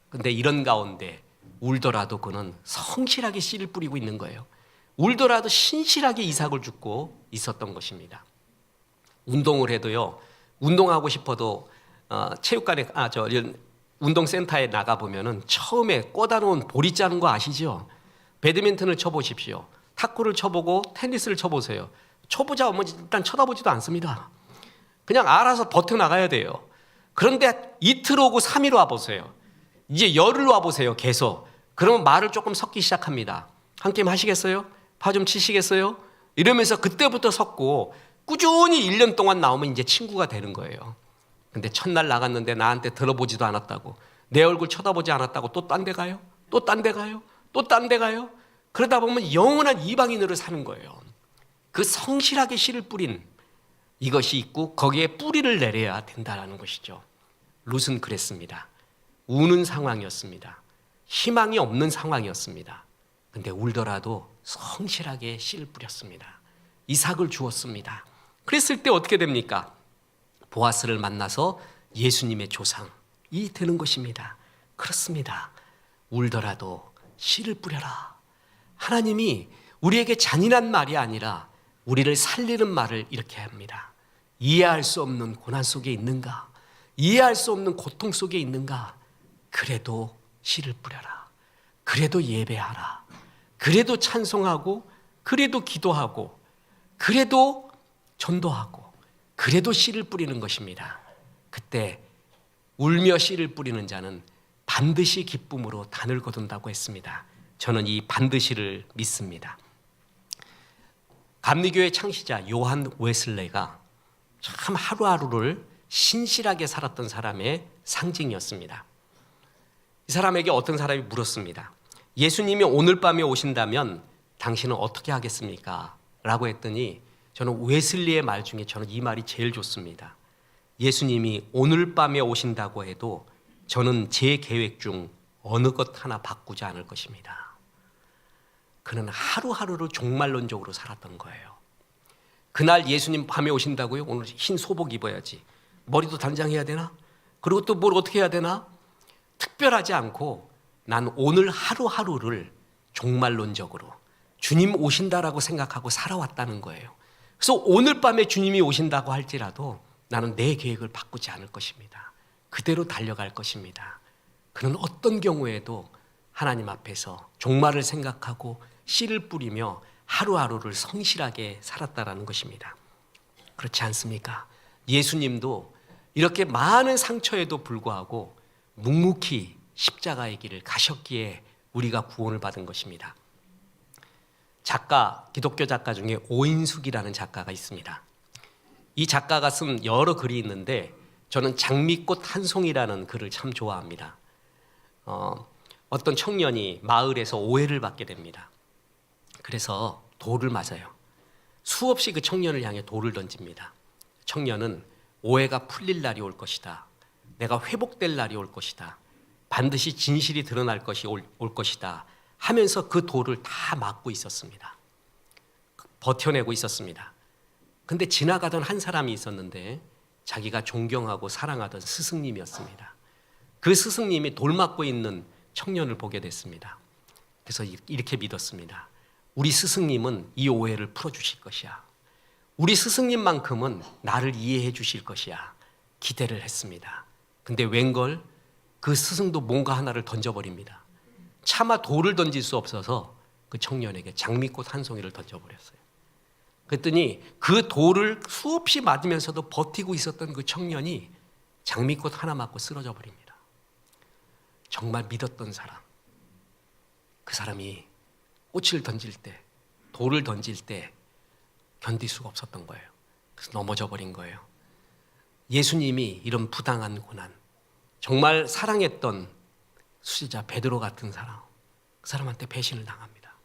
근데 이런 가운데 울더라도 그는 성실하게 씨를 뿌리고 있는 거예요. 울더라도 신실하게 이삭을 줍고 있었던 것입니다. 운동을 해도요. 운동하고 싶어도 체육관에 운동센터에 나가보면은 처음에 꽂아놓은 보리 자는 거 아시죠? 배드민턴을 쳐보십시오. 탁구를 쳐보고 테니스를 쳐보세요. 초보자 어머니 일단 쳐다보지도 않습니다. 그냥 알아서 버텨나가야 돼요. 그런데 이틀 오고 3일 와보세요. 이제 열흘 와보세요. 계속. 그러면 말을 조금 섞기 시작합니다. 한 게임 하시겠어요? 파 좀 치시겠어요? 이러면서 그때부터 섞고 꾸준히 1년 동안 나오면 이제 친구가 되는 거예요. 근데 첫날 나갔는데 나한테 들어보지도 않았다고 내 얼굴 쳐다보지 않았다고 또 딴 데 가요? 또 딴 데 가요? 또 딴 데 가요? 그러다 보면 영원한 이방인으로 사는 거예요. 그 성실하게 씨를 뿌린 이것이 있고 거기에 뿌리를 내려야 된다는 것이죠. 룻은 그랬습니다. 우는 상황이었습니다. 희망이 없는 상황이었습니다. 근데 울더라도 성실하게 씨를 뿌렸습니다. 이삭을 주었습니다. 그랬을 때 어떻게 됩니까? 보아스를 만나서 예수님의 조상이 되는 것입니다. 그렇습니다. 울더라도 씨를 뿌려라. 하나님이 우리에게 잔인한 말이 아니라 우리를 살리는 말을 이렇게 합니다. 이해할 수 없는 고난 속에 있는가? 이해할 수 없는 고통 속에 있는가? 그래도 씨를 뿌려라. 그래도 예배하라. 그래도 찬송하고, 그래도 기도하고, 그래도 전도하고, 그래도 씨를 뿌리는 것입니다. 그때 울며 씨를 뿌리는 자는 반드시 기쁨으로 단을 거둔다고 했습니다. 저는 이 반드시를 믿습니다. 감리교의 창시자 요한 웨슬레가 참 하루하루를 신실하게 살았던 사람의 상징이었습니다. 이 사람에게 어떤 사람이 물었습니다. 예수님이 오늘 밤에 오신다면 당신은 어떻게 하겠습니까? 라고 했더니 저는 웨슬리의 말 중에 저는 이 말이 제일 좋습니다. 예수님이 오늘 밤에 오신다고 해도 저는 제 계획 중 어느 것 하나 바꾸지 않을 것입니다. 그는 하루하루를 종말론적으로 살았던 거예요. 그날 예수님 밤에 오신다고요? 오늘 흰 소복 입어야지. 머리도 단장해야 되나? 그리고 또 뭘 어떻게 해야 되나? 특별하지 않고 난 오늘 하루하루를 종말론적으로 주님 오신다라고 생각하고 살아왔다는 거예요. 그래서 오늘 밤에 주님이 오신다고 할지라도 나는 내 계획을 바꾸지 않을 것입니다. 그대로 달려갈 것입니다. 그는 어떤 경우에도 하나님 앞에서 종말을 생각하고 씨를 뿌리며 하루하루를 성실하게 살았다라는 것입니다. 그렇지 않습니까? 예수님도 이렇게 많은 상처에도 불구하고 묵묵히 십자가의 길을 가셨기에 우리가 구원을 받은 것입니다. 기독교 작가 중에 오인숙이라는 작가가 있습니다. 이 작가가 쓴 여러 글이 있는데 저는 장미꽃 한 송이라는 글을 참 좋아합니다. 어떤 청년이 마을에서 오해를 받게 됩니다. 그래서 돌을 맞아요. 수없이 그 청년을 향해 돌을 던집니다. 청년은 오해가 풀릴 날이 올 것이다. 내가 회복될 날이 올 것이다. 반드시 진실이 드러날 것이 올 것이다 하면서 그 돌을 다 맞고 있었습니다. 버텨내고 있었습니다. 근데 지나가던 한 사람이 있었는데 자기가 존경하고 사랑하던 스승님이었습니다. 그 스승님이 돌 맞고 있는 청년을 보게 됐습니다. 그래서 이렇게 믿었습니다. 우리 스승님은 이 오해를 풀어주실 것이야. 우리 스승님만큼은 나를 이해해 주실 것이야. 기대를 했습니다. 근데 웬걸 그 스승도 뭔가 하나를 던져버립니다. 차마 돌을 던질 수 없어서 그 청년에게 장미꽃 한 송이를 던져버렸어요. 그랬더니 그 돌을 수없이 맞으면서도 버티고 있었던 그 청년이 장미꽃 하나 맞고 쓰러져 버립니다. 정말 믿었던 사람, 그 사람이 꽃을 던질 때, 돌을 던질 때 견딜 수가 없었던 거예요. 그래서 넘어져 버린 거예요. 예수님이 이런 부당한 고난, 정말 사랑했던 수제자 베드로 같은 사람, 그 사람한테 배신을 당합니다.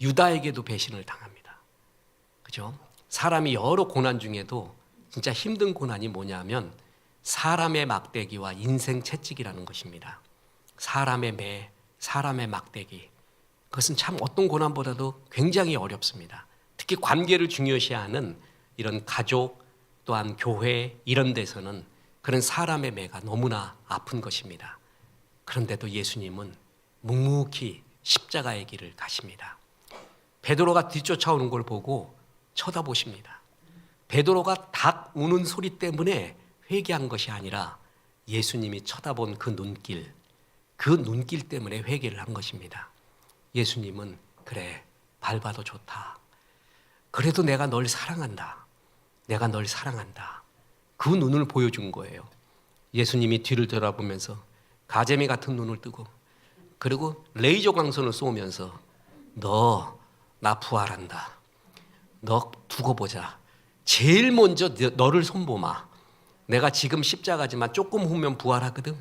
유다에게도 배신을 당합니다. 그죠? 사람이 여러 고난 중에도 진짜 힘든 고난이 뭐냐면 사람의 막대기와 인생 채찍이라는 것입니다. 사람의 매, 사람의 막대기. 그것은 참 어떤 고난보다도 굉장히 어렵습니다. 특히 관계를 중요시하는 이런 가족 또한 교회 이런 데서는 그런 사람의 매가 너무나 아픈 것입니다. 그런데도 예수님은 묵묵히 십자가의 길을 가십니다. 베드로가 뒤쫓아오는 걸 보고 쳐다보십니다. 베드로가 닭 우는 소리 때문에 회개한 것이 아니라 예수님이 쳐다본 그 눈길 때문에 회개를 한 것입니다. 예수님은 그래, 밟아도 좋다. 그래도 내가 널 사랑한다. 내가 널 사랑한다. 그 눈을 보여준 거예요. 예수님이 뒤를 돌아보면서 가재미 같은 눈을 뜨고 그리고 레이저 광선을 쏘면서 너 나 부활한다. 너 두고 보자. 제일 먼저 너를 손보마. 내가 지금 십자가지만 조금 후면 부활하거든.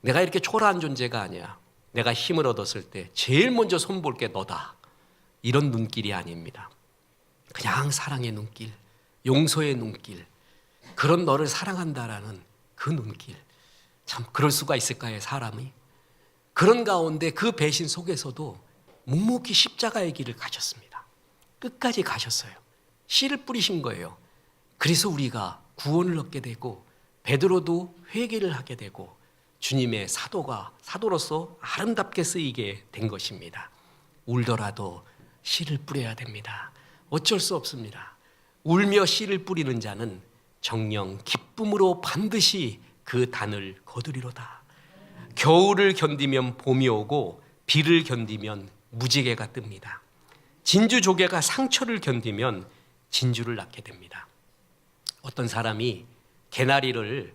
내가 이렇게 초라한 존재가 아니야. 내가 힘을 얻었을 때 제일 먼저 손볼 게 너다. 이런 눈길이 아닙니다. 그냥 사랑의 눈길, 용서의 눈길, 그런 너를 사랑한다라는 그 눈길. 참 그럴 수가 있을까요, 사람이? 그런 가운데 그 배신 속에서도 묵묵히 십자가의 길을 가셨습니다. 끝까지 가셨어요. 씨를 뿌리신 거예요. 그래서 우리가 구원을 얻게 되고 베드로도 회개를 하게 되고 주님의 사도로서 아름답게 쓰이게 된 것입니다. 울더라도 씨를 뿌려야 됩니다. 어쩔 수 없습니다. 울며 씨를 뿌리는 자는 정녕 기쁨으로 반드시 그 단을 거두리로다. 겨울을 견디면 봄이 오고 비를 견디면 무지개가 뜹니다. 진주조개가 상처를 견디면 진주를 낳게 됩니다. 어떤 사람이 개나리를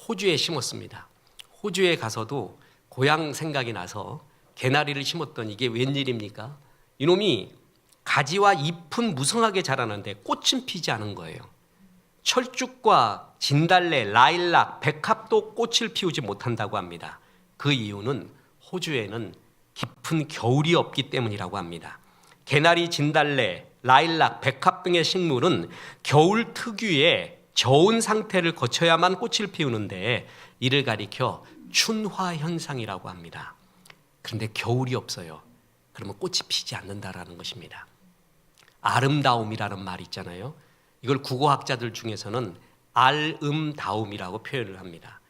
호주에 심었습니다. 호주에 가서도 고향 생각이 나서 개나리를 심었더니 이게 웬일입니까? 이놈이 가지와 잎은 무성하게 자라는데 꽃은 피지 않은 거예요. 철쭉과 진달래, 라일락, 백합도 꽃을 피우지 못한다고 합니다. 그 이유는 호주에는 깊은 겨울이 없기 때문이라고 합니다. 개나리, 진달래, 라일락, 백합 등의 식물은 겨울 특유의 저온 상태를 거쳐야만 꽃을 피우는데 이를 가리켜 춘화 현상이라고 합니다. 그런데 겨울이 없어요. 그러면 꽃이 피지 않는다라는 것입니다. 아름다움이라는 말이 있잖아요. 이걸 국어학자들 중에서는 알음다움이라고 표현을 합니다.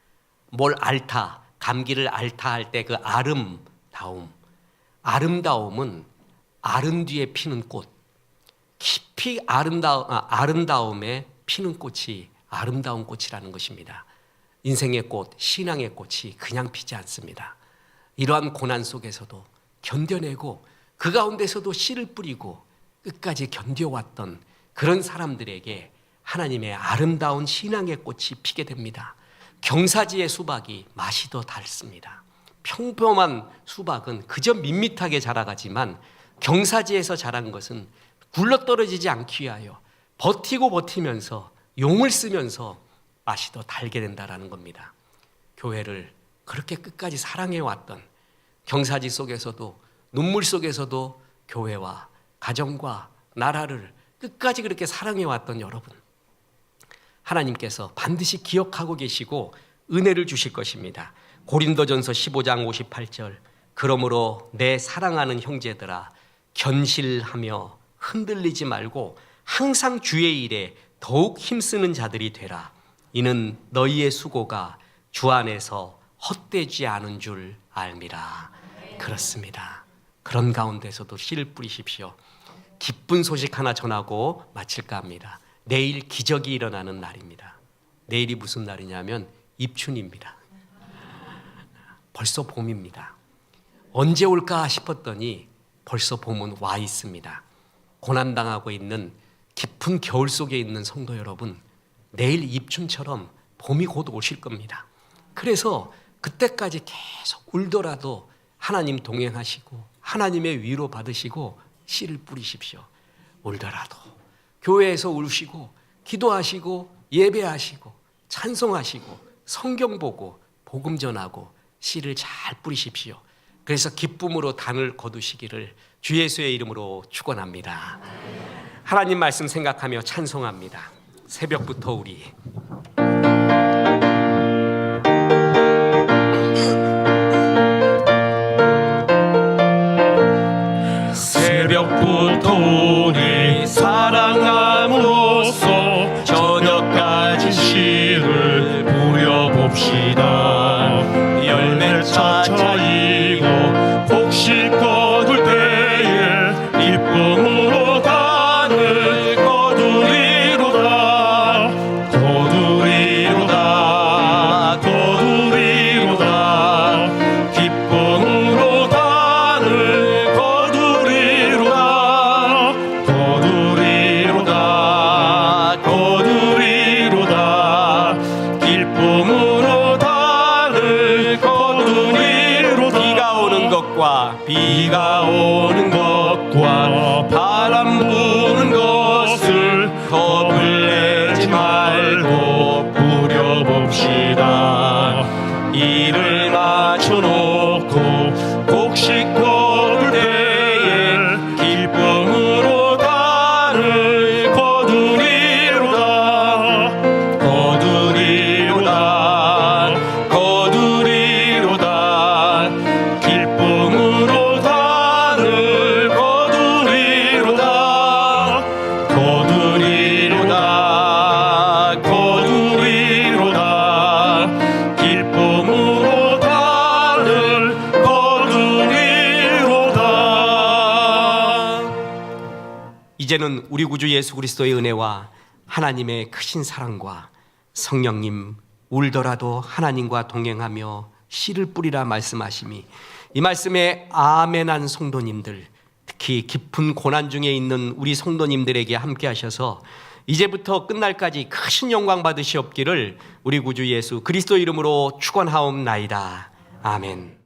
뭘 앓다, 감기를 앓다 할 때 그 아름다움은 아른 뒤에 피는 꽃, 깊이 아름다움에 피는 꽃이 아름다운 꽃이라는 것입니다. 인생의 꽃, 신앙의 꽃이 그냥 피지 않습니다. 이러한 고난 속에서도 견뎌내고 그 가운데서도 씨를 뿌리고 끝까지 견뎌왔던 그런 사람들에게 하나님의 아름다운 신앙의 꽃이 피게 됩니다. 경사지의 수박이 맛이 더 달습니다. 평범한 수박은 그저 밋밋하게 자라가지만 경사지에서 자란 것은 굴러떨어지지 않기 위하여 버티면서 용을 쓰면서 맛이 더 달게 된다는 겁니다. 교회를 그렇게 끝까지 사랑해왔던 경사지 속에서도 눈물 속에서도 교회와 가정과 나라를 끝까지 그렇게 사랑해왔던 여러분, 하나님께서 반드시 기억하고 계시고 은혜를 주실 것입니다. 고린도전서 15장 58절, 그러므로 내 사랑하는 형제들아 견실하며 흔들리지 말고 항상 주의 일에 더욱 힘쓰는 자들이 되라. 이는 너희의 수고가 주 안에서 헛되지 않은 줄 알미라. 그렇습니다. 그런 가운데서도 씨를 뿌리십시오. 기쁜 소식 하나 전하고 마칠까 합니다. 내일 기적이 일어나는 날입니다. 내일이 무슨 날이냐면 입춘입니다. 벌써 봄입니다. 언제 올까 싶었더니 벌써 봄은 와 있습니다. 고난당하고 있는 깊은 겨울 속에 있는 성도 여러분, 내일 입춘처럼 봄이 곧 오실 겁니다. 그래서 그때까지 계속 울더라도 하나님 동행하시고 하나님의 위로 받으시고 씨를 뿌리십시오. 울더라도 교회에서 울시고 기도하시고 예배하시고 찬송하시고 성경 보고 복음 전하고 씨를 잘 뿌리십시오. 그래서 기쁨으로 단을 거두시기를 주 예수의 이름으로 축원합니다. 하나님 말씀 생각하며 찬송합니다. 새벽부터 우리 새벽부터 우리 사랑함으로써 저녁까지 씨를 뿌려봅시다. 열매를 차차이고 곡식 거둘 때에 기쁨으로 단을 거두리로다. 기쁨으로 단을 거두리로다. 기쁨으로 단을 거두리로다. 비가 오는 것과 바람 부는 것을 겁을 내지 말고 뿌려봅시다. 이를 맞춰놓고 곡식 거둘 때에 이제는 우리 구주 예수 그리스도의 은혜와 하나님의 크신 사랑과 성령님 울더라도 하나님과 동행하며 씨를 뿌리라 말씀하심이 이 말씀에 아멘한 성도님들, 특히 깊은 고난 중에 있는 우리 성도님들에게 함께 하셔서 이제부터 끝날까지 크신 영광 받으시옵기를 우리 구주 예수 그리스도 이름으로 축원하옵나이다. 아멘.